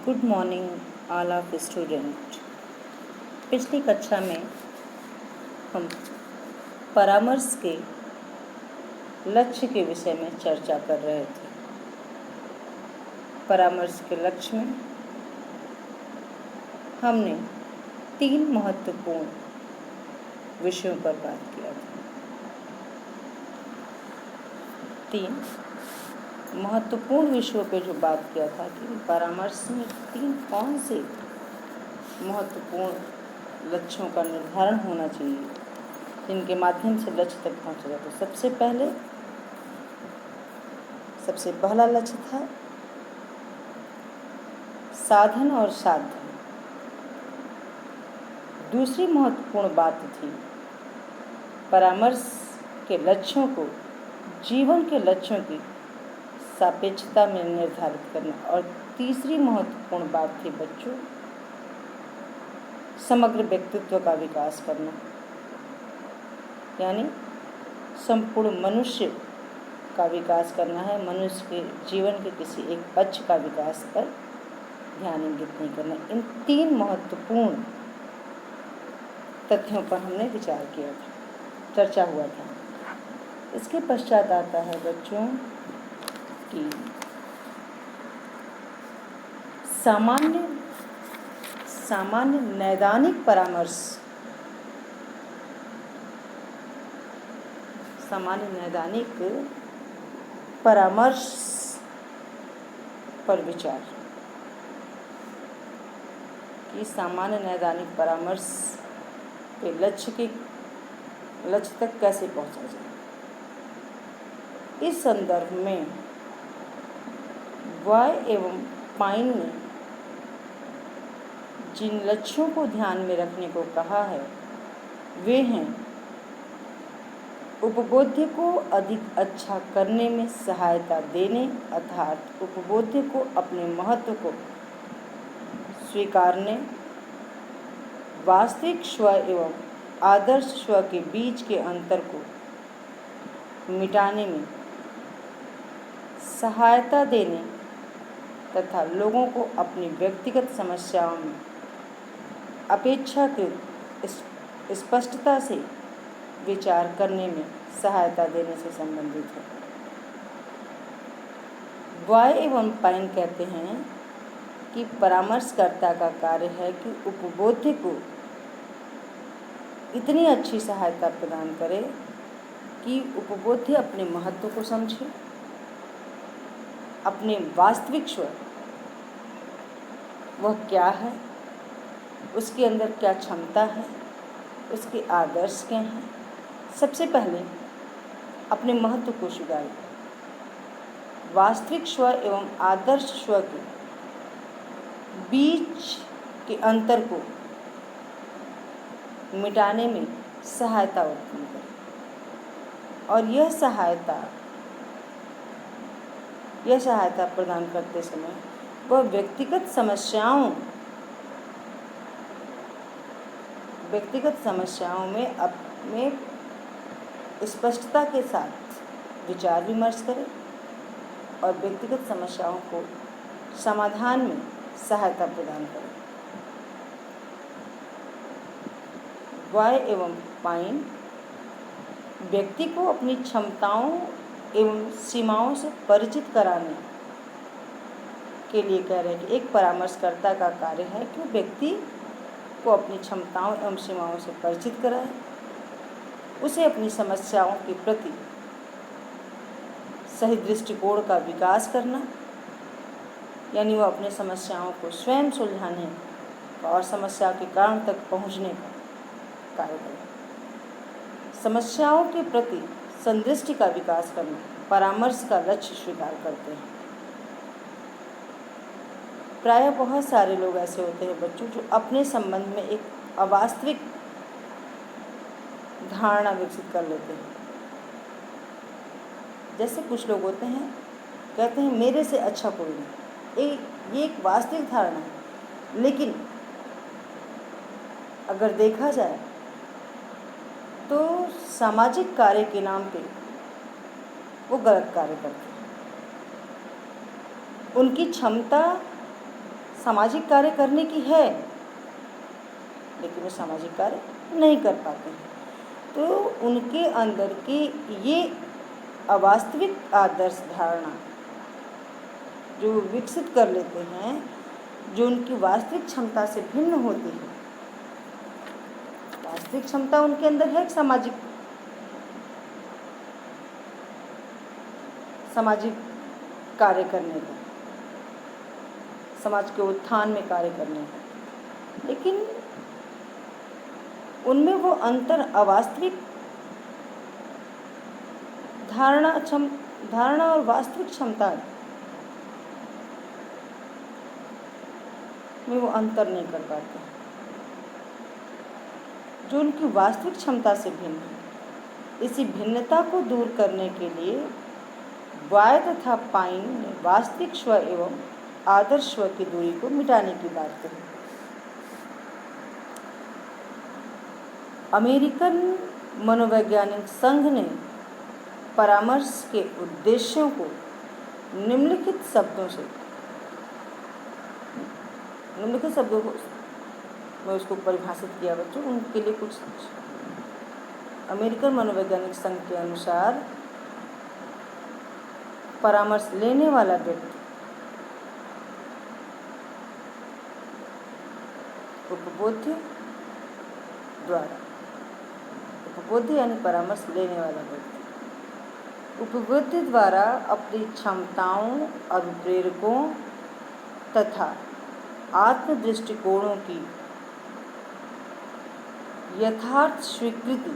Good morning all of student. पिछली कक्षा में हम परामर्श के लक्ष्य के विषय में चर्चा कर रहे थे। परामर्श के लक्ष्य में हमने 3 महत्वपूर्ण विषयों पर बात किया था। 3 महत्वपूर्ण विषयों पे जो बात किया था कि परामर्श में 3 कौन से महत्वपूर्ण लक्ष्यों का निर्धारण होना चाहिए जिनके माध्यम से लक्ष्य तक पहुंचा जाता है। सबसे पहला लक्ष्य था साधन और साध्य। दूसरी महत्वपूर्ण बात थी परामर्श के लक्ष्यों को जीवन के लक्ष्यों की सापेक्षता में निर्धारित करना। और तीसरी महत्वपूर्ण बात थी बच्चों समग्र व्यक्तित्व का विकास करना, यानी संपूर्ण मनुष्य का विकास करना है। मनुष्य के जीवन के किसी एक पक्ष का विकास पर ध्यान इंगित नहीं करना। इन 3 महत्वपूर्ण तथ्यों पर हमने विचार किया था, चर्चा हुआ था। इसके पश्चात आता है बच्चों कि सामान्य नैदानिक परामर्श, पर विचार कि सामान्य नैदानिक परामर्श के लक्ष्य तक कैसे पहुंचा जाए। इस संदर्भ में बॉय एवं पाइन ने जिन लक्ष्यों को ध्यान में रखने को कहा है वे हैं उपबोध्य को अधिक अच्छा करने में सहायता देने, अर्थात उपबोध्य को अपने महत्व को स्वीकारने, वास्तविक स्व एवं आदर्श स्व के बीच के अंतर को मिटाने में सहायता देने तथा लोगों को अपनी व्यक्तिगत समस्याओं में अपेक्षाकृत स्पष्टता से विचार करने में सहायता देने से संबंधित है। बॉय एवं पाइन कहते हैं कि परामर्शकर्ता का कार्य है कि उपबोध्य को इतनी अच्छी सहायता प्रदान करे कि उपबोध्य अपने महत्व को समझे, अपने वास्तविक स्व वह क्या है, उसके अंदर क्या क्षमता है, उसके आदर्श क्या हैं। सबसे पहले अपने महत्व को स्वीकारें, वास्तविक स्व एवं आदर्श स्व के बीच के अंतर को मिटाने में सहायता उत्पन्न करें। और यह सहायता प्रदान करते समय वह व्यक्तिगत समस्याओं में स्पष्टता के साथ विचार विमर्श करें और व्यक्तिगत समस्याओं को समाधान में सहायता प्रदान करें। बॉय एवं पाइन व्यक्ति को अपनी क्षमताओं एवं सीमाओं से परिचित कराने के लिए कह रहे हैं कि एक परामर्शकर्ता का कार्य है कि व्यक्ति को अपनी क्षमताओं एवं सीमाओं से परिचित कराए, उसे अपनी समस्याओं के प्रति सही दृष्टिकोण का विकास करना, यानी वह अपनी समस्याओं को स्वयं सुलझाने और समस्या के कारण तक पहुंचने का कार्य करें। समस्याओं के प्रति संदृष्टि का विकास करना परामर्श का लक्ष्य स्वीकार करते हैं। प्रायः बहुत सारे लोग ऐसे होते हैं बच्चों जो अपने संबंध में एक अवास्तविक धारणा विकसित कर लेते हैं। जैसे कुछ लोग होते हैं कहते हैं मेरे से अच्छा कोई नहीं। ये एक वास्तविक धारणा है, लेकिन अगर देखा जाए तो सामाजिक कार्य के नाम पे वो गलत कार्य करते हैं। उनकी क्षमता सामाजिक कार्य करने की है, लेकिन वो सामाजिक कार्य नहीं कर पाते हैं। तो उनके अंदर की ये अवास्तविक आदर्श धारणा जो विकसित कर लेते हैं, जो उनकी वास्तविक क्षमता से भिन्न होती है। वास्तविक क्षमता उनके अंदर है सामाजिक कार्य करने का, समाज के उत्थान में कार्य करने का, लेकिन उनमें वो अंतर अवास्तविक धारणा और वास्तविक क्षमता में वो अंतर नहीं कर पाते, जो उनकी वास्तविक क्षमता से भिन्न है। इसी भिन्नता को दूर करने के लिए वाय तथा पाइन ने वास्तविक स्व एवं आदर्श स्व की दूरी को मिटाने की बात कही। अमेरिकन मनोवैज्ञानिक संघ ने परामर्श के उद्देश्यों को निम्नलिखित शब्दों को मैं उसको परिभाषित किया बच्चों, उनके लिए कुछ अमेरिकन मनोवैज्ञानिक संघ के अनुसार परामर्श लेने वाला व्यक्ति उपबोध्य यानी परामर्श लेने वाला व्यक्ति उपबोध्य द्वारा अपनी क्षमताओं, अभिप्रेरकों तथा आत्म दृष्टिकोणों की यथार्थ स्वीकृति,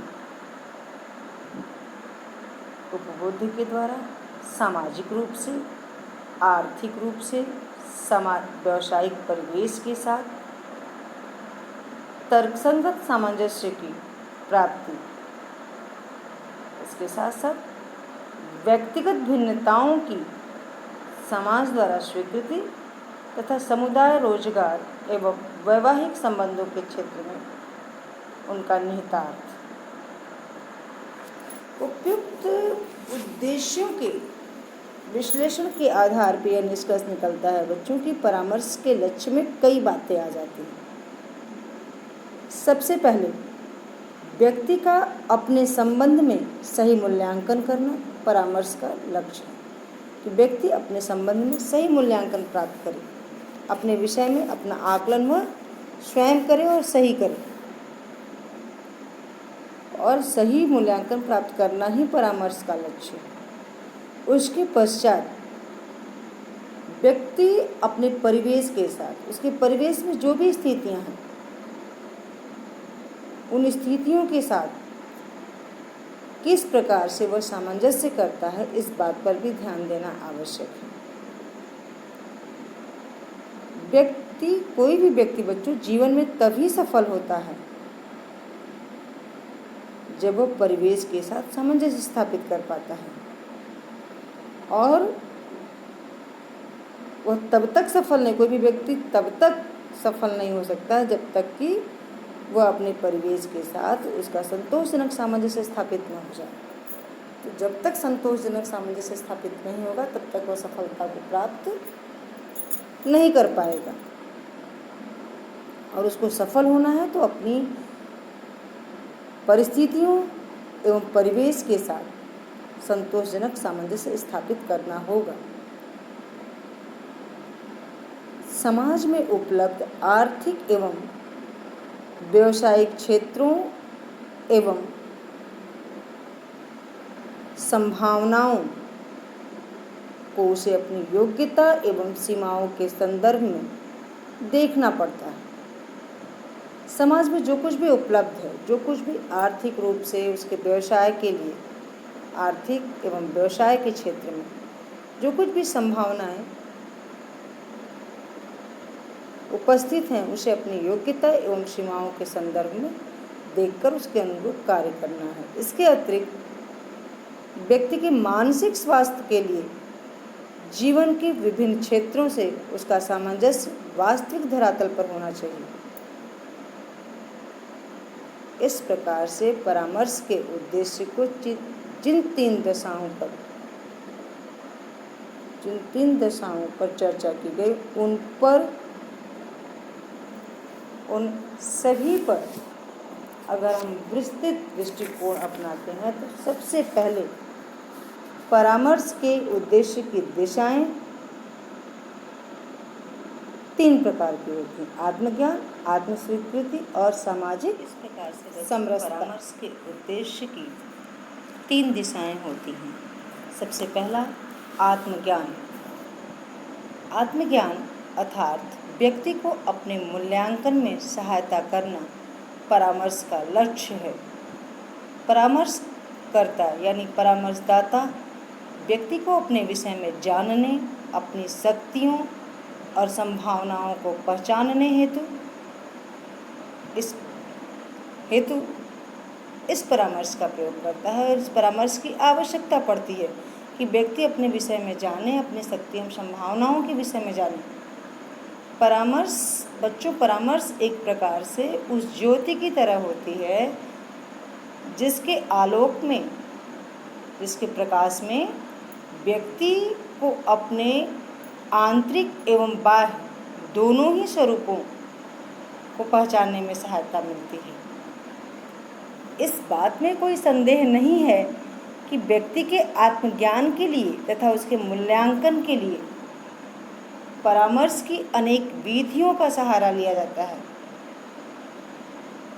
उपबोध्य के द्वारा सामाजिक रूप से, आर्थिक रूप से, व्यावसायिक परिवेश के साथ तर्कसंगत सामंजस्य की प्राप्ति, इसके साथ साथ व्यक्तिगत भिन्नताओं की समाज द्वारा स्वीकृति तथा समुदाय, रोजगार एवं वैवाहिक संबंधों के क्षेत्र में उनका निहितार्थ। उपयुक्त उद्देश्यों के विश्लेषण के आधार पर यह निष्कर्ष निकलता है बच्चों की परामर्श के लक्ष्य में कई बातें आ जाती हैं। सबसे पहले व्यक्ति का अपने संबंध में सही मूल्यांकन करना परामर्श का लक्ष्य है, कि व्यक्ति अपने संबंध में सही मूल्यांकन प्राप्त करे, अपने विषय में अपना आकलन वह स्वयं करे और सही करे, और सही मूल्यांकन प्राप्त करना ही परामर्श का लक्ष्य है। उसके पश्चात व्यक्ति अपने परिवेश के साथ, उसके परिवेश में जो भी स्थितियां हैं, उन स्थितियों के साथ किस प्रकार से वह सामंजस्य करता है, इस बात पर भी ध्यान देना आवश्यक है। कोई भी व्यक्ति बच्चों जीवन में तभी सफल होता है जब वह परिवेश के साथ सामंजस्य स्थापित कर पाता है, और वह तब तक सफल नहीं, कोई भी व्यक्ति तब तक सफल नहीं हो सकता है जब तक कि वह अपने परिवेश के साथ उसका संतोषजनक सामंजस्य स्थापित न हो जाए। तो जब तक संतोषजनक सामंजस्य स्थापित नहीं होगा तब तक वह सफलता को प्राप्त नहीं कर पाएगा, और उसको सफल होना है तो अपनी परिस्थितियों एवं परिवेश के साथ संतोषजनक सामंजस्य स्थापित करना होगा। समाज में उपलब्ध आर्थिक एवं व्यावसायिक क्षेत्रों एवं संभावनाओं को उसे अपनी योग्यता एवं सीमाओं के संदर्भ में देखना पड़ता है। समाज में जो कुछ भी उपलब्ध है, जो कुछ भी आर्थिक रूप से उसके व्यवसाय के लिए, आर्थिक एवं व्यवसाय के क्षेत्र में जो कुछ भी संभावनाएं उपस्थित हैं, उसे अपनी योग्यता एवं सीमाओं के संदर्भ में देखकर उसके अनुरूप कार्य करना है। इसके अतिरिक्त व्यक्ति के मानसिक स्वास्थ्य के लिए जीवन के विभिन्न क्षेत्रों से उसका सामंजस्य वास्तविक धरातल पर होना चाहिए। इस प्रकार से परामर्श के उद्देश्य को जिन तीन दशाओं पर चर्चा की गई, उन पर उन सभी पर अगर हम विस्तृत दृष्टिकोण अपनाते हैं तो सबसे पहले परामर्श के उद्देश्य की दिशाएं 3 प्रकार की होती हैं: आत्मज्ञान, आत्मस्वीकृति और सामाजिक। इस प्रकार से समरसता। परामर्श के उद्देश्य की 3 दिशाएं होती हैं। सबसे पहला आत्मज्ञान। आत्मज्ञान अर्थात व्यक्ति को अपने मूल्यांकन में सहायता करना परामर्श का लक्ष्य है। परामर्शकर्ता यानी परामर्शदाता व्यक्ति को अपने विषय में जानने, अपनी शक्तियों और संभावनाओं को पहचानने हेतु इस परामर्श का प्रयोग करता है और इस परामर्श की आवश्यकता पड़ती है कि व्यक्ति अपने विषय में जाने, अपनी शक्तियों संभावनाओं के विषय में जाने। परामर्श एक प्रकार से उस ज्योति की तरह होती है जिसके आलोक में, जिसके प्रकाश में व्यक्ति को अपने आंतरिक एवं बाह्य दोनों ही स्वरूपों को पहचानने में सहायता मिलती है। इस बात में कोई संदेह नहीं है कि व्यक्ति के आत्मज्ञान के लिए तथा उसके मूल्यांकन के लिए परामर्श की अनेक विधियों का सहारा लिया जाता है,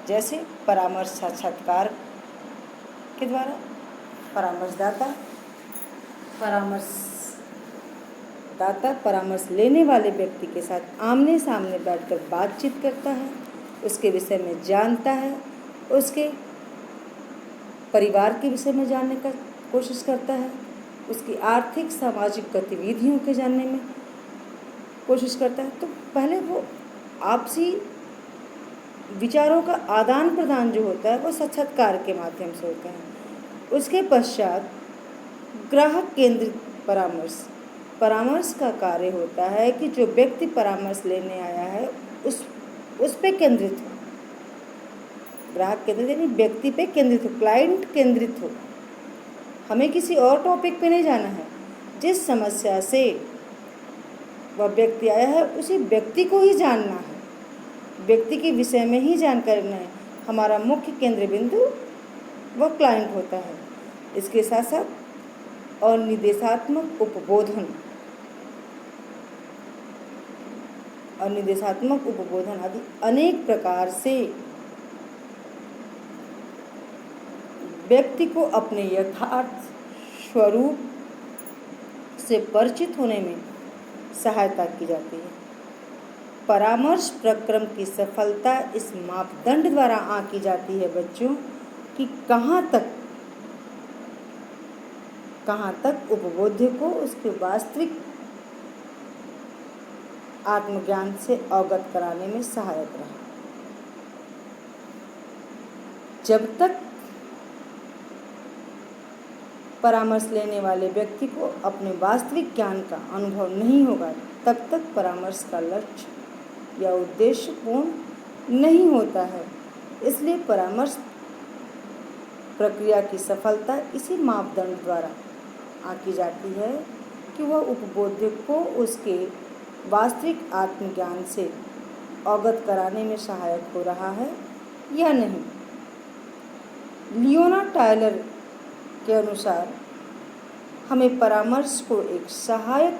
जैसे परामर्श साक्षात्कार के द्वारा परामर्शदाता परामर्श लेने वाले व्यक्ति के साथ आमने सामने बैठकर बातचीत करता है, उसके विषय में जानता है, उसके परिवार के विषय में जानने का कोशिश करता है, उसकी आर्थिक सामाजिक गतिविधियों के जानने में कोशिश करता है। तो पहले वो आपसी विचारों का आदान प्रदान जो होता है वो साक्षात्कार के माध्यम से होता है। उसके पश्चात ग्राहक केंद्रित परामर्श का कार्य होता है कि जो व्यक्ति परामर्श लेने आया है उस पे केंद्रित हो। ग्राहक केंद्रित यानी व्यक्ति पे केंद्रित हो, क्लाइंट केंद्रित हो। हमें किसी और टॉपिक पे नहीं जाना है। जिस समस्या से वह व्यक्ति आया है उसी व्यक्ति को ही जानना है, व्यक्ति के विषय में ही जानकारी लेना है। हमारा मुख्य केंद्र बिंदु वह क्लाइंट होता है। इसके साथ साथ और निर्देशात्मक उपबोधन आदि अनेक प्रकार से व्यक्ति को अपने यथार्थ स्वरूप से परिचित होने में सहायता की जाती है। परामर्श प्रक्रम की सफलता इस मापदंड द्वारा आंकी जाती है बच्चों कि कहाँ तक उपबोध्य को उसके वास्तविक आत्मज्ञान से अवगत कराने में सहायक रहा। जब तक परामर्श लेने वाले व्यक्ति को अपने वास्तविक ज्ञान का अनुभव नहीं होगा तब तक परामर्श का लक्ष्य या उद्देश्य पूर्ण नहीं होता है। इसलिए परामर्श प्रक्रिया की सफलता इसी मापदंड द्वारा आंकी जाती है कि वह उपबोध्य को उसके वास्तविक आत्मज्ञान से अवगत कराने में सहायक हो रहा है या नहीं। लियोना टायलर के अनुसार हमें परामर्श को एक सहायक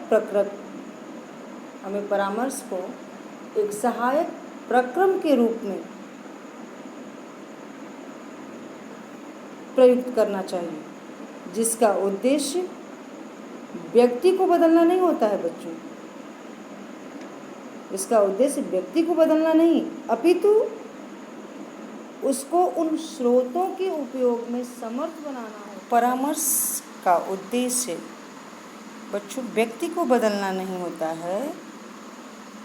प्रक्रम के रूप में प्रयुक्त करना चाहिए, जिसका उद्देश्य व्यक्ति को बदलना नहीं होता है बच्चों। इसका उद्देश्य व्यक्ति को बदलना नहीं, अपितु उसको उन स्रोतों के उपयोग में समर्थ बनाना है। परामर्श का उद्देश्य बच्चों व्यक्ति को बदलना नहीं होता है,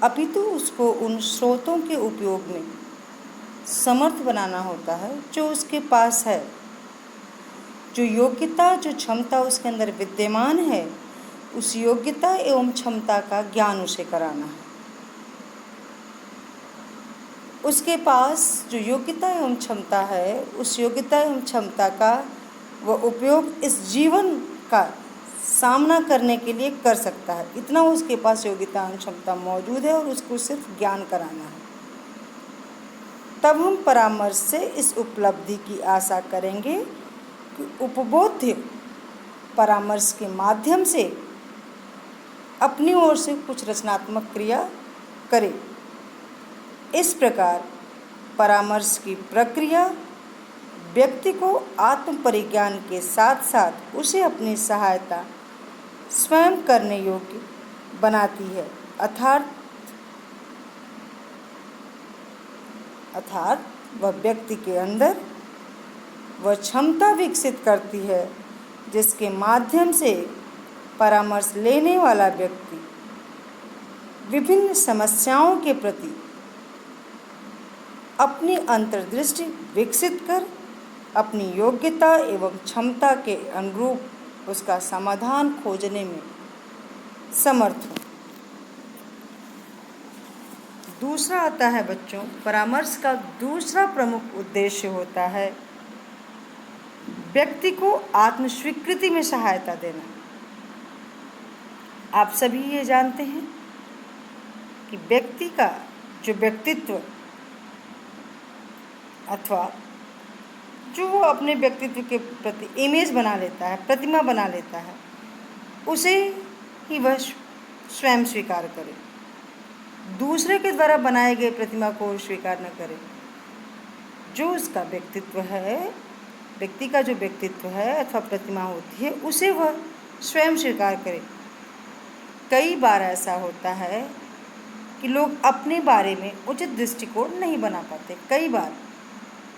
अपितु उसको उन स्रोतों के उपयोग में समर्थ बनाना होता है जो उसके पास है। जो योग्यता, जो क्षमता उसके अंदर विद्यमान है, उस योग्यता एवं क्षमता का ज्ञान उसे कराना है। उसके पास जो योग्यता एवं क्षमता है, उस योग्यता एवं क्षमता का वह उपयोग इस जीवन का सामना करने के लिए कर सकता है। इतना उसके पास योग्यता एवं क्षमता मौजूद है और उसको सिर्फ ज्ञान कराना है। तब हम परामर्श से इस उपलब्धि की आशा करेंगे कि उपबोध्य परामर्श के माध्यम से अपनी ओर से कुछ रचनात्मक क्रिया करे। इस प्रकार परामर्श की प्रक्रिया व्यक्ति को आत्म परिज्ञान के साथ साथ उसे अपनी सहायता स्वयं करने योग्य बनाती है, अर्थात वह व्यक्ति के अंदर वह क्षमता विकसित करती है जिसके माध्यम से परामर्श लेने वाला व्यक्ति विभिन्न समस्याओं के प्रति अपनी अंतर्दृष्टि विकसित कर अपनी योग्यता एवं क्षमता के अनुरूप उसका समाधान खोजने में समर्थ हो। दूसरा आता है बच्चों, परामर्श का दूसरा प्रमुख उद्देश्य होता है व्यक्ति को आत्मस्वीकृति में सहायता देना। आप सभी ये जानते हैं कि व्यक्ति का जो व्यक्तित्व अथवा जो वो अपने व्यक्तित्व के प्रति इमेज बना लेता है, प्रतिमा बना लेता है, उसे ही वह स्वयं स्वीकार करे, दूसरे के द्वारा बनाए गए प्रतिमा को स्वीकार न करे। जो उसका व्यक्तित्व है, व्यक्ति का जो व्यक्तित्व है अथवा प्रतिमा होती है, उसे वह स्वयं स्वीकार करे। कई बार ऐसा होता है कि लोग अपने बारे में उचित दृष्टिकोण नहीं बना पाते। कई बार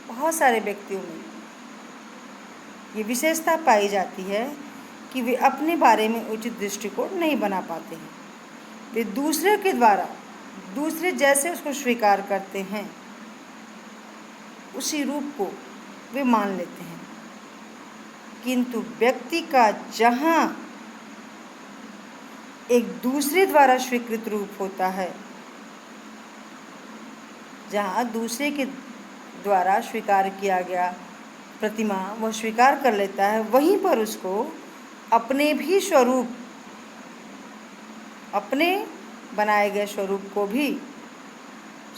बहुत सारे व्यक्तियों में ये विशेषता पाई जाती है कि वे अपने बारे में उचित दृष्टिकोण नहीं बना पाते हैं। वे दूसरे के द्वारा दूसरे जैसे उसको स्वीकार करते हैं, उसी रूप को वे मान लेते हैं। किंतु व्यक्ति का जहाँ एक दूसरे द्वारा स्वीकृत रूप होता है, जहाँ दूसरे के द्वारा स्वीकार किया गया प्रतिमा वह स्वीकार कर लेता है, वहीं पर उसको अपने भी स्वरूप, अपने बनाए गए स्वरूप को भी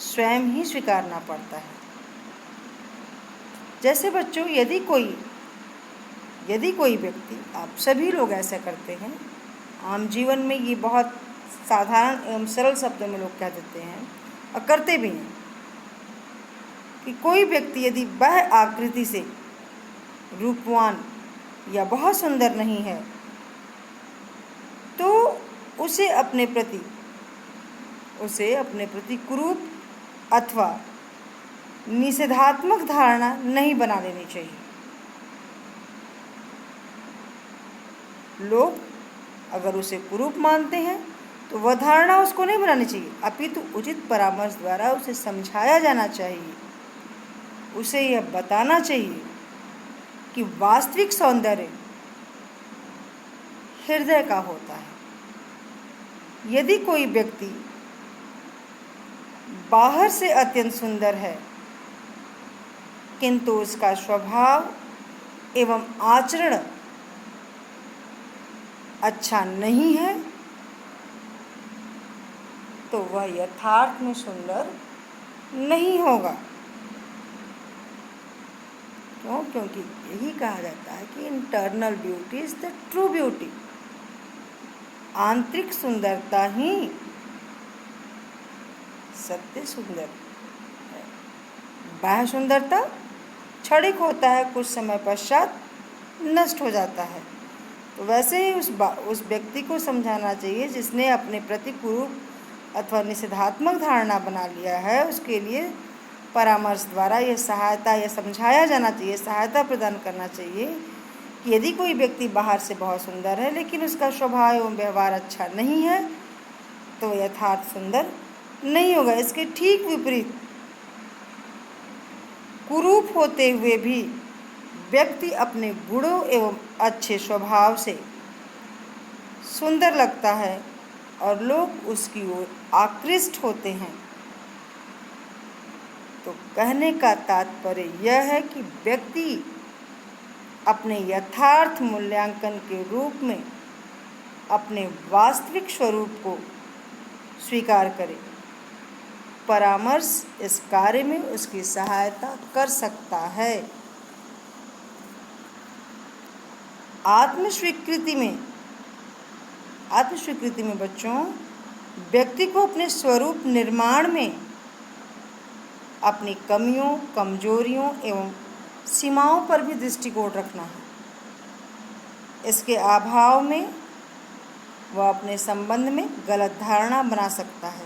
स्वयं ही स्वीकारना पड़ता है। जैसे बच्चों, यदि कोई व्यक्ति, आप सभी लोग ऐसा करते हैं, आम जीवन में ये बहुत साधारण एवं सरल शब्दों में लोग कह देते हैं और करते भी हैं कि कोई व्यक्ति यदि वह आकृति से रूपवान या बहुत सुंदर नहीं है तो उसे अपने प्रति कुरूप अथवा निषेधात्मक धारणा नहीं बना लेनी चाहिए। लोग अगर उसे कुरूप मानते हैं तो वह धारणा उसको नहीं बनानी चाहिए, अपितु उचित परामर्श द्वारा उसे समझाया जाना चाहिए। उसे यह बताना चाहिए कि वास्तविक सौंदर्य हृदय का होता है। यदि कोई व्यक्ति बाहर से अत्यंत सुंदर है किंतु उसका स्वभाव एवं आचरण अच्छा नहीं है तो वह यथार्थ में सुंदर नहीं होगा। क्यों? क्योंकि यही कहा जाता है कि internal beauty is the true beauty. आंतरिक सुंदरता ही सत्य सुंदर है। बाह्य सुंदरता क्षणिक होता है, कुछ समय पश्चात नष्ट हो जाता है। तो वैसे ही उस व्यक्ति को समझाना चाहिए जिसने अपने प्रति कुरूप अथवा निषेधात्मक धारणा बना लिया है, उसके लिए परामर्श द्वारा यह समझाया जाना चाहिए, सहायता प्रदान करना चाहिए कि यदि कोई व्यक्ति बाहर से बहुत सुंदर है लेकिन उसका स्वभाव एवं व्यवहार अच्छा नहीं है तो वह यथार्थ सुंदर नहीं होगा। इसके ठीक विपरीत कुरूप होते हुए भी व्यक्ति अपने गुणों एवं अच्छे स्वभाव से सुंदर लगता है और लोग उसकी ओर आकृष्ट होते हैं। तो कहने का तात्पर्य यह है कि व्यक्ति अपने यथार्थ मूल्यांकन के रूप में अपने वास्तविक स्वरूप को स्वीकार करे। परामर्श इस कार्य में उसकी सहायता कर सकता है। आत्मस्वीकृति में बच्चों व्यक्ति को अपने स्वरूप निर्माण में अपनी कमियों, कमजोरियों एवं सीमाओं पर भी दृष्टिकोण रखना है। इसके अभाव में वह अपने संबंध में गलत धारणा बना सकता है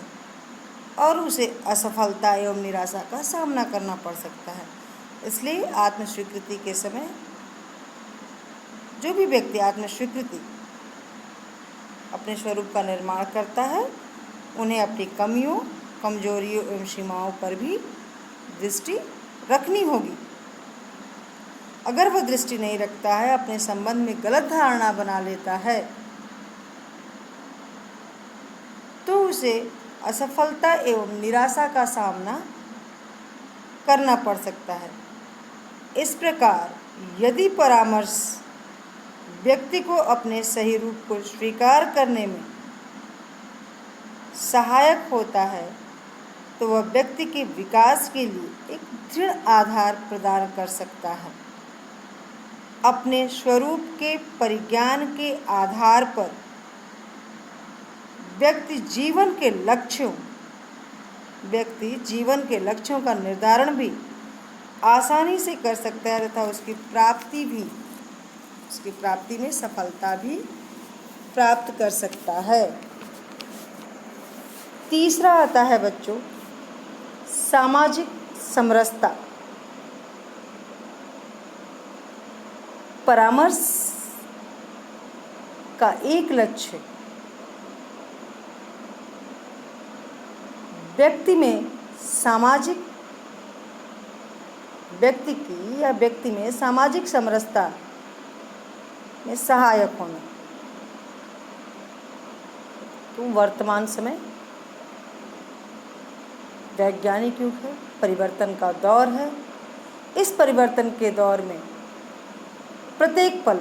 और उसे असफलता एवं निराशा का सामना करना पड़ सकता है। इसलिए आत्मस्वीकृति के समय जो भी व्यक्ति आत्मस्वीकृति अपने स्वरूप का निर्माण करता है, उन्हें अपनी कमियों, कमजोरियों एवं सीमाओं पर भी दृष्टि रखनी होगी। अगर वह दृष्टि नहीं रखता है, अपने संबंध में गलत धारणा बना लेता है, तो उसे असफलता एवं निराशा का सामना करना पड़ सकता है। इस प्रकार यदि परामर्श व्यक्ति को अपने सही रूप को स्वीकार करने में सहायक होता है, तो वह व्यक्ति के विकास के लिए एक दृढ़ आधार प्रदान कर सकता है। अपने स्वरूप के परिज्ञान के आधार पर व्यक्ति जीवन के लक्ष्यों का निर्धारण भी आसानी से कर सकता है तथा उसकी प्राप्ति में सफलता भी प्राप्त कर सकता है। तीसरा आता है बच्चों सामाजिक समरसता। परामर्श का एक लक्ष्य व्यक्ति में सामाजिक समरसता में सहायक होना। तो वर्तमान समय वैज्ञानिक युग है, परिवर्तन का दौर है। इस परिवर्तन के दौर में प्रत्येक पल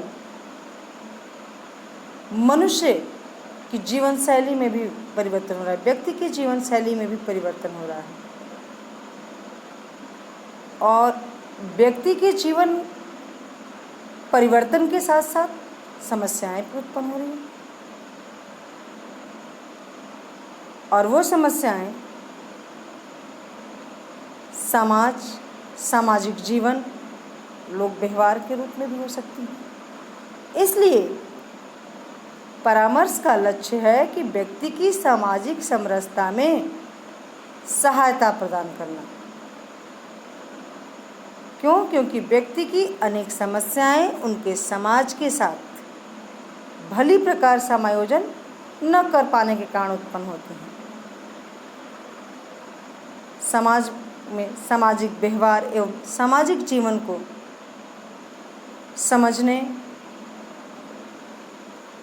मनुष्य की जीवन शैली में भी परिवर्तन हो रहा है, व्यक्ति की जीवन शैली में भी परिवर्तन हो रहा है और व्यक्ति के जीवन परिवर्तन के साथ साथ समस्याएं भी उत्पन्न हो रही हैं और वो समस्याएं सामाजिक जीवन, लोक व्यवहार के रूप में भी हो सकती हैं। इसलिए परामर्श का लक्ष्य है कि व्यक्ति की सामाजिक समरसता में सहायता प्रदान करना। क्यों? क्योंकि व्यक्ति की अनेक समस्याएं उनके समाज के साथ भली प्रकार समायोजन न कर पाने के कारण उत्पन्न होती हैं। समाज में सामाजिक व्यवहार एवं सामाजिक जीवन को समझने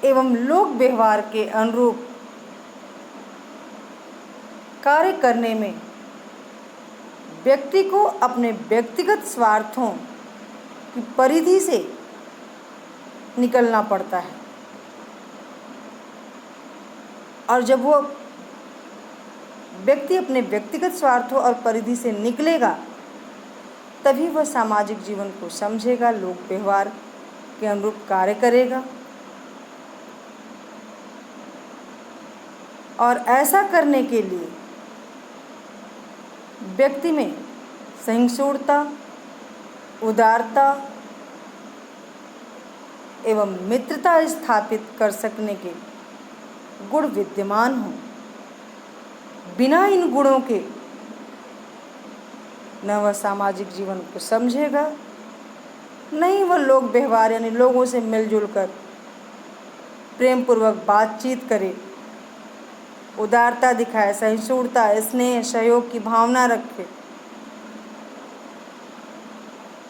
एवं लोक व्यवहार के अनुरूप कार्य करने में व्यक्ति को अपने व्यक्तिगत स्वार्थों की परिधि से निकलना पड़ता है और जब वो व्यक्ति अपने व्यक्तिगत स्वार्थों और परिधि से निकलेगा तभी वह सामाजिक जीवन को समझेगा, लोक व्यवहार के अनुरूप कार्य करेगा और ऐसा करने के लिए व्यक्ति में सहिष्णुता, उदारता एवं मित्रता स्थापित कर सकने के गुण विद्यमान हों। बिना इन गुणों के न वह सामाजिक जीवन को समझेगा, नहीं वह लोक व्यवहार यानी लोगों से मिलजुल कर प्रेम पूर्वक बातचीत करे, उदारता दिखाए, सहिष्णुता, स्नेह, सहयोग की भावना रखे।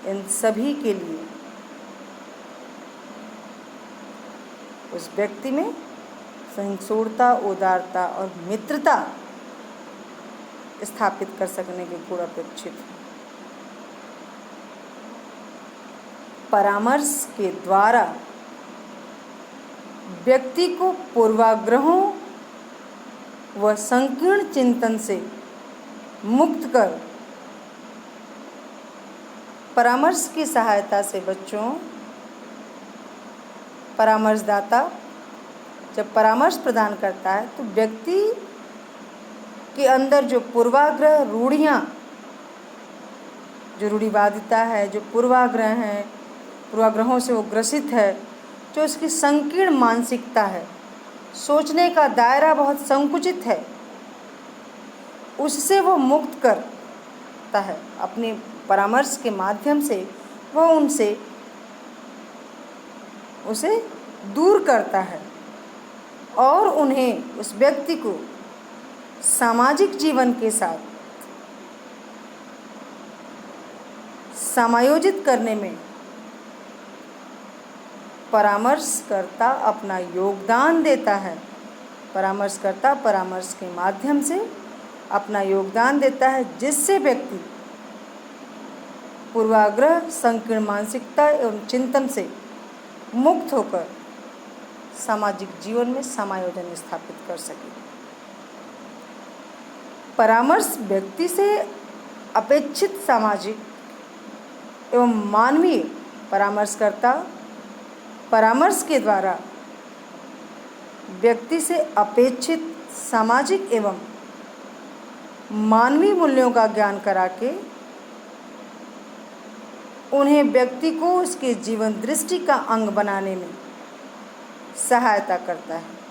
इन सभी के लिए उस व्यक्ति में सहिष्णुता, उदारता और मित्रता स्थापित कर सकने के गुण अपेक्षित हैं। परामर्श के द्वारा व्यक्ति को पूर्वाग्रहों व संकीर्ण चिंतन से मुक्त कर परामर्श की सहायता से बच्चों, परामर्शदाता जब परामर्श प्रदान करता है तो व्यक्ति के अंदर जो पूर्वाग्रह रूढ़ियाँ, जो रूढ़िवादिता है, जो पूर्वाग्रह हैं, पूर्वाग्रहों से वो ग्रसित है, जो उसकी संकीर्ण मानसिकता है, सोचने का दायरा बहुत संकुचित है, उससे वो मुक्त करता है। अपने परामर्श के माध्यम से वह उसे दूर करता है और उन्हें, उस व्यक्ति को सामाजिक जीवन के साथ समायोजित करने में परामर्शकर्ता अपना योगदान देता है। परामर्शकर्ता परामर्श के माध्यम से अपना योगदान देता है, जिससे व्यक्ति पूर्वाग्रह, संकीर्ण मानसिकता एवं चिंतन से मुक्त होकर सामाजिक जीवन में समायोजन स्थापित कर सके। परामर्श व्यक्ति से अपेक्षित सामाजिक एवं मानवीय परामर्शकर्ता परामर्श के द्वारा व्यक्ति से अपेक्षित सामाजिक एवं मानवीय मूल्यों का ज्ञान करा के उन्हें व्यक्ति को उसके जीवन दृष्टि का अंग बनाने में सहायता करता है।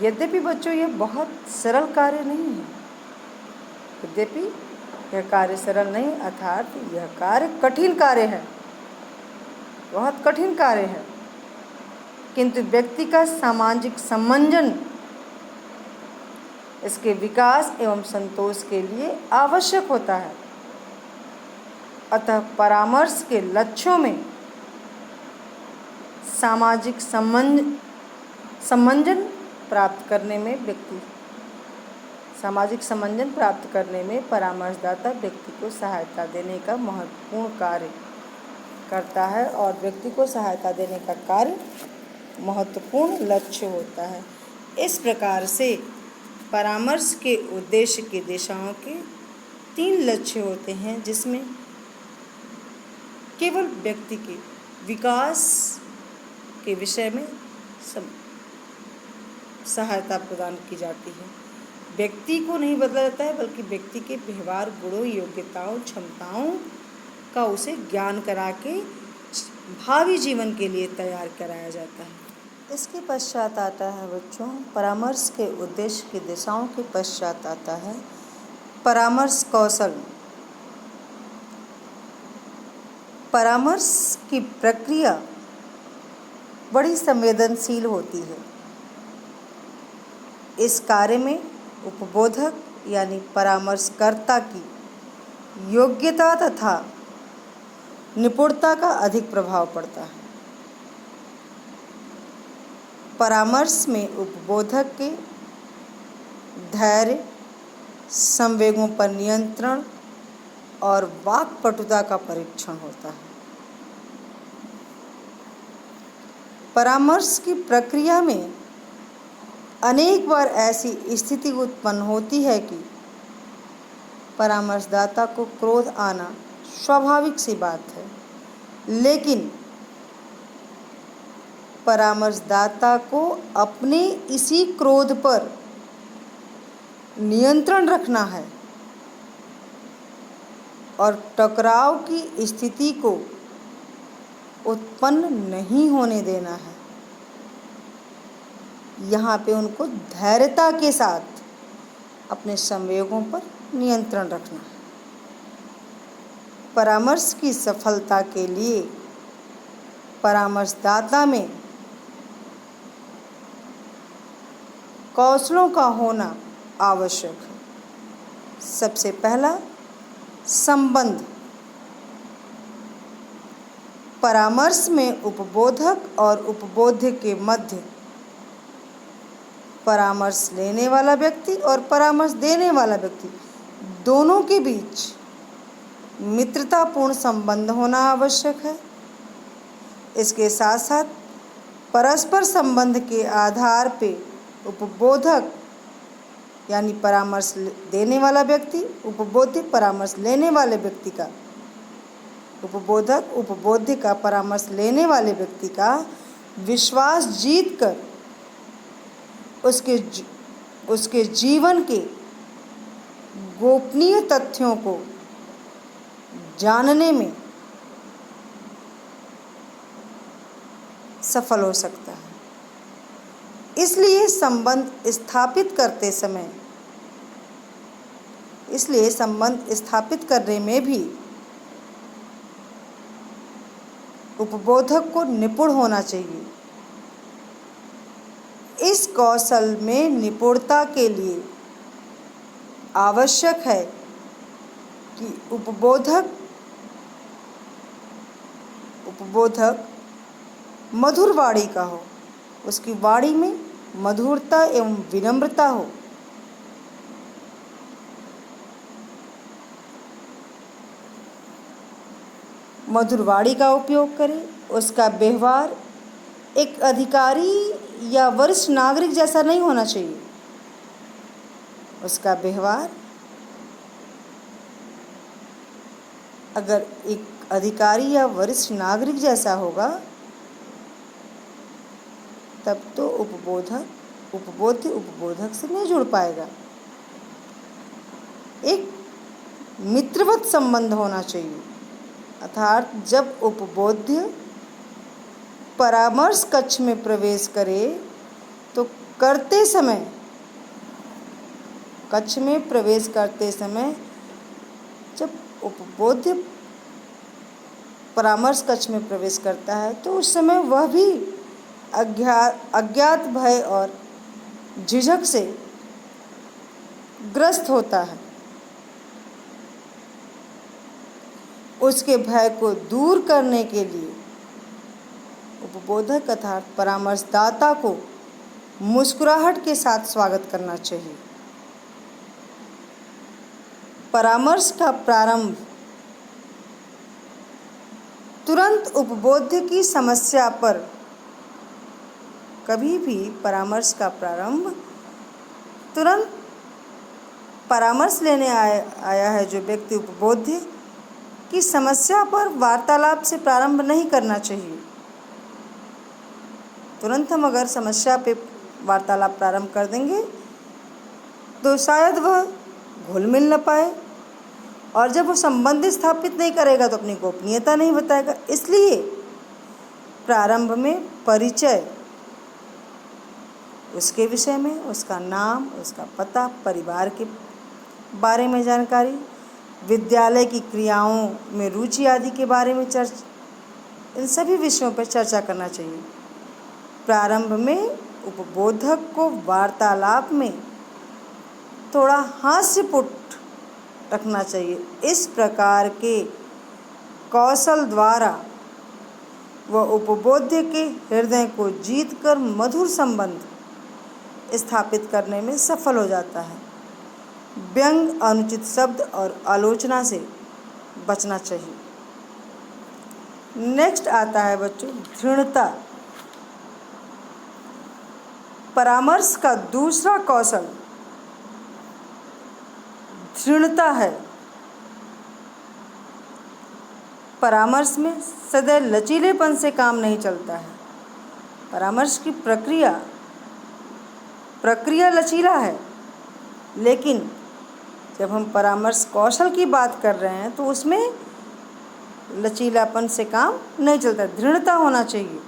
यद्यपि बच्चों यह बहुत सरल कार्य नहीं है, यद्यपि यह कार्य सरल नहीं, अर्थात यह कार्य कठिन कार्य है, बहुत कठिन कार्य है, किंतु व्यक्ति का सामाजिक समंजन इसके विकास एवं संतोष के लिए आवश्यक होता है। अतः परामर्श के लक्ष्यों में सामाजिक समंजन प्राप्त करने में परामर्शदाता व्यक्ति को सहायता देने का महत्वपूर्ण कार्य करता है और व्यक्ति को सहायता देने का कार्य महत्वपूर्ण लक्ष्य होता है। इस प्रकार से परामर्श के उद्देश्य की दिशाओं के 3 लक्ष्य होते हैं, जिसमें केवल व्यक्ति के विकास के विषय में सहायता प्रदान की जाती है। व्यक्ति को नहीं बदला जाता है, बल्कि व्यक्ति के व्यवहार, गुणों, योग्यताओं, क्षमताओं का उसे ज्ञान करा के भावी जीवन के लिए तैयार कराया जाता है। इसके पश्चात आता है बच्चों, परामर्श के उद्देश्य की दिशाओं के पश्चात आता है परामर्श कौशल। परामर्श की प्रक्रिया बड़ी संवेदनशील होती है। इस कार्य में उपबोधक यानी परामर्शकर्ता की योग्यता तथा निपुणता का अधिक प्रभाव पड़ता है। परामर्श में उपबोधक के धैर्य, संवेगों पर नियंत्रण और वाक्पटुता का परीक्षण होता है। परामर्श की प्रक्रिया में अनेक बार ऐसी स्थिति उत्पन्न होती है कि परामर्शदाता को क्रोध आना स्वाभाविक सी बात है, लेकिन परामर्शदाता को अपने इसी क्रोध पर नियंत्रण रखना है और टकराव की स्थिति को उत्पन्न नहीं होने देना है। यहाँ पे उनको धैर्यता के साथ अपने संवेगों पर नियंत्रण रखना है। परामर्श की सफलता के लिए परामर्शदाता में कौशलों का होना आवश्यक है। सबसे पहला, संबंध। परामर्श में उपबोधक और उपबोध्य के मध्य परामर्श लेने वाला व्यक्ति और परामर्श देने वाला व्यक्ति दोनों के बीच मित्रतापूर्ण संबंध होना आवश्यक है। इसके साथ साथ परस्पर संबंध के आधार पे उपबोधक यानी परामर्श देने वाला व्यक्ति, उपबोध्य परामर्श लेने वाले व्यक्ति का, उपबोधक उपबोध्य का परामर्श लेने वाले व्यक्ति का विश्वास जीतकर उसके जीवन के गोपनीय तथ्यों को जानने में सफल हो सकता है। इसलिए संबंध स्थापित करने में भी उपबोधक को निपुण होना चाहिए। इस कौशल में निपुणता के लिए आवश्यक है कि उपबोधक मधुर वाणी का हो, उसकी वाणी में मधुरता एवं विनम्रता हो। मधुर वाणी का उपयोग करे। उसका व्यवहार एक अधिकारी या वरिष्ठ नागरिक जैसा नहीं होना चाहिए। उसका व्यवहार अगर एक अधिकारी या वरिष्ठ नागरिक जैसा होगा तब तो उपबोध्य उपबोधक से नहीं जुड़ पाएगा। एक मित्रवत संबंध होना चाहिए, अर्थात जब उपबोध्य परामर्श कक्ष में प्रवेश करे तो कक्ष में प्रवेश करते समय जब उपबोध्य परामर्श कक्ष में प्रवेश करता है तो उस समय वह भी अज्ञात भय और झिझक से ग्रस्त होता है। उसके भय को दूर करने के लिए उपबोधक अर्थात परामर्शदाता को मुस्कुराहट के साथ स्वागत करना चाहिए। परामर्श का प्रारंभ तुरंत उपबोध्य की समस्या पर, कभी भी परामर्श का प्रारंभ तुरंत परामर्श लेने आया है जो व्यक्ति उपबोध्य की समस्या पर वार्तालाप से प्रारंभ नहीं करना चाहिए। तुरंत हम अगर समस्या पे वार्तालाप प्रारंभ कर देंगे तो शायद वह घुल मिल न पाए, और जब वो संबंध स्थापित नहीं करेगा तो अपनी गोपनीयता नहीं बताएगा। इसलिए प्रारंभ में परिचय, उसके विषय में, उसका नाम, उसका पता, परिवार के बारे में जानकारी, विद्यालय की क्रियाओं में रुचि आदि के बारे में इन सभी विषयों पर चर्चा करना चाहिए। प्रारंभ में उपबोधक को वार्तालाप में थोड़ा हास्यपूर्ण रखना चाहिए। इस प्रकार के कौशल द्वारा वह उपबोध्य के हृदय को जीतकर मधुर संबंध स्थापित करने में सफल हो जाता है। व्यंग, अनुचित शब्द और आलोचना से बचना चाहिए। नेक्स्ट आता है बच्चों दृढ़ता। परामर्श का दूसरा कौशल दृढ़ता है। परामर्श में सदैव लचीलेपन से काम नहीं चलता है। परामर्श की प्रक्रिया लचीला है, लेकिन जब हम परामर्श कौशल की बात कर रहे हैं तो उसमें लचीलापन से काम नहीं चलता, दृढ़ता होना चाहिए।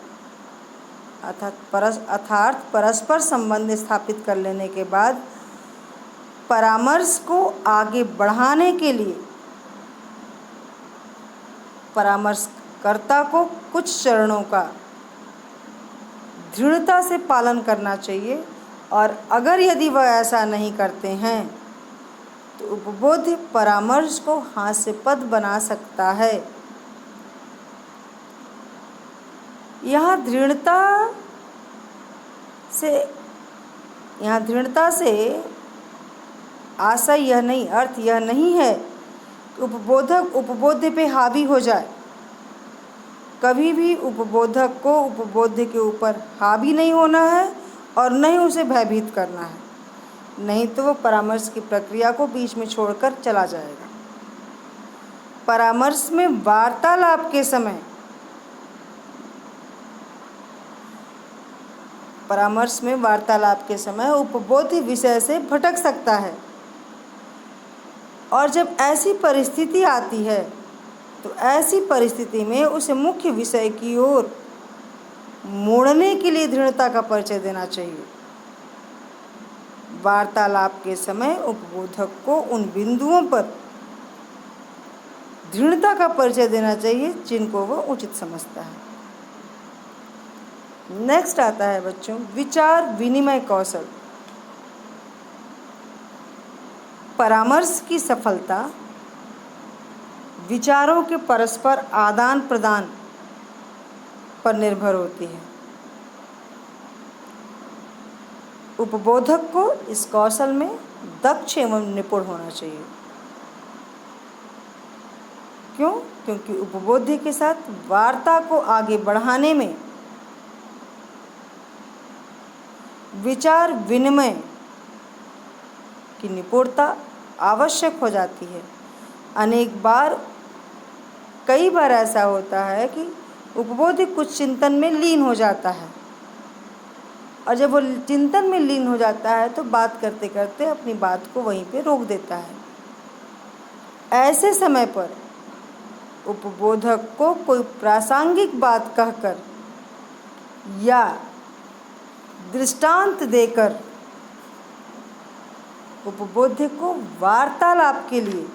अर्थात परस्पर संबंध स्थापित कर लेने के बाद परामर्श को आगे बढ़ाने के लिए परामर्शकर्ता को कुछ चरणों का दृढ़ता से पालन करना चाहिए, और अगर यदि वह ऐसा नहीं करते हैं तो उपबोध्य परामर्श को हास्यास्पद बना सकता है। यहाँ दृढ़ता से आशय यह नहीं, अर्थ यह नहीं है कि उपबोधक उपबोध्य पे हावी हो जाए। कभी भी उपबोधक को उपबोध्य के ऊपर हावी नहीं होना है और न ही उसे भयभीत करना है। नहीं तो वो परामर्श की प्रक्रिया को बीच में छोड़कर चला जाएगा। परामर्श में वार्तालाप के समय उपबोध्य विषय से भटक सकता है, और जब ऐसी परिस्थिति आती है तो ऐसी परिस्थिति में उसे मुख्य विषय की ओर मोड़ने के लिए दृढ़ता का परिचय देना चाहिए। वार्तालाप के समय उपबोधक को उन बिंदुओं पर दृढ़ता का परिचय देना चाहिए जिनको वह उचित समझता है। नेक्स्ट आता है बच्चों विचार विनिमय कौशल। परामर्श की सफलता विचारों के परस्पर आदान प्रदान पर निर्भर होती है। उपबोधक को इस कौशल में दक्ष एवं निपुण होना चाहिए। क्यों? क्योंकि उपबोध्य के साथ वार्ता को आगे बढ़ाने में विचार विनिमय की निपुणता आवश्यक हो जाती है। कई बार ऐसा होता है कि उपबोध्य कुछ चिंतन में लीन हो जाता है, और जब वो चिंतन में लीन हो जाता है तो बात करते करते अपनी बात को वहीं पे रोक देता है। ऐसे समय पर उपबोधक को कोई प्रासंगिक बात कहकर या दृष्टांत देकर उपबोध्य को वार्तालाप के लिए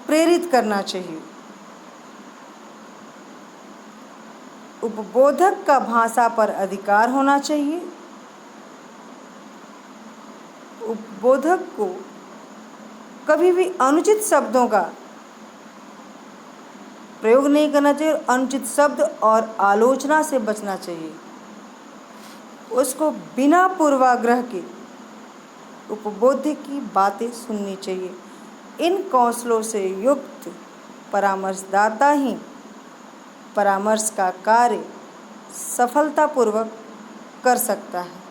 प्रेरित करना चाहिए। उपबोधक का भाषा पर अधिकार होना चाहिए। उपबोधक को कभी भी अनुचित शब्दों का प्रयोग नहीं करना चाहिए और अनुचित शब्द और आलोचना से बचना चाहिए। उसको बिना पूर्वाग्रह के उपबोध्य की बातें सुननी चाहिए। इन कौशलों से युक्त परामर्शदाता ही परामर्श का कार्य सफलतापूर्वक कर सकता है।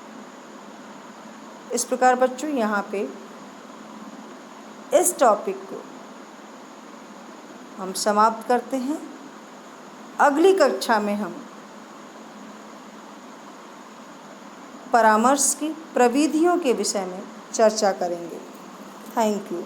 इस प्रकार बच्चों यहाँ पे इस टॉपिक को हम समाप्त करते हैं। अगली कक्षा में हम परामर्श की प्रविधियों के विषय में चर्चा करेंगे। Thank you.